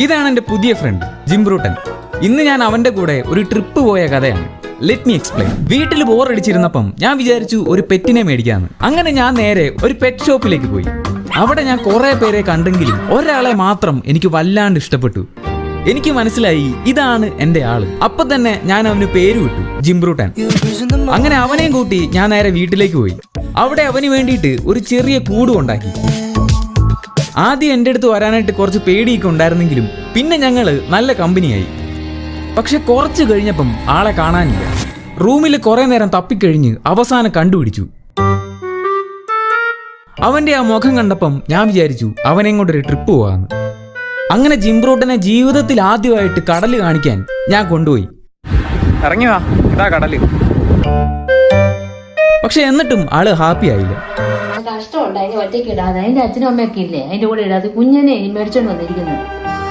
ഇതാണ് എൻ്റെ പുതിയ ഫ്രണ്ട് ജിംബ്രൂട്ടൻ. ഇന്ന് ഞാൻ അവൻ്റെ കൂടെ ഒരു ട്രിപ്പ് പോയ കഥയാണ്. Let me explain. വീട്ടിൽ ബോറടിച്ചിരുന്നപ്പം ഞാൻ വിചാരിച്ചു ഒരു പെറ്റിനെ മേടിക്കാന്ന്. അങ്ങനെ ഞാൻ നേരെ ഒരു പെറ്റ് ഷോപ്പിലേക്ക് പോയി. അവിടെ ഞാൻ കുറെ പേരെ കണ്ടെങ്കിലും ഒരാളെ മാത്രം എനിക്ക് വല്ലാണ്ട് ഇഷ്ടപ്പെട്ടു. എനിക്ക് മനസ്സിലായി ഇതാണ് എൻ്റെ ആള്. അപ്പൊ തന്നെ ഞാൻ അവന് പേര് വിട്ടു, ജിംബ്രൂട്ടൻ. അങ്ങനെ അവനെയും കൂട്ടി ഞാൻ നേരെ വീട്ടിലേക്ക് പോയി. അവിടെ അവന് വേണ്ടിയിട്ട് ഒരു ചെറിയ കൂടും ഉണ്ടാക്കി. ആദ്യം എൻ്റെ അടുത്ത് വരാനായിട്ട് കുറച്ച് പേടിയൊക്കെ ഉണ്ടായിരുന്നെങ്കിലും പിന്നെ ഞങ്ങള് നല്ല കമ്പനിയായി. പക്ഷെ കുറച്ച് കഴിഞ്ഞപ്പം ആളെ കാണാനില്ല. റൂമിൽ കുറെ നേരം തപ്പിക്കഴിഞ്ഞ് അവസാനം കണ്ടുപിടിച്ചു. അവന്റെ ആ മുഖം കണ്ടപ്പം ഞാൻ വിചാരിച്ചു അവനെ കൊണ്ടൊരു ട്രിപ്പ് പോകാന്ന്. അങ്ങനെ ജിംബ്രൂട്ടനെ ജീവിതത്തിൽ ആദ്യമായിട്ട് കടല് കാണിക്കാൻ ഞാൻ കൊണ്ടുപോയി. ഇറങ്ങി വാ, ഇതാ കടല്. പക്ഷെ എന്നിട്ടും ആള് ഹാപ്പി ആയില്ല. കഷ്ടമുണ്ട് അതിനെ ഒറ്റയ്ക്ക് ഇടാതെ. അതിന്റെ അച്ഛനും അമ്മയൊക്കെ ഇല്ലേ അതിന്റെ കൂടെ ഇടാതെ കുഞ്ഞിനെ മേടിച്ചോണ്ട് വന്നിരിക്കുന്നത്.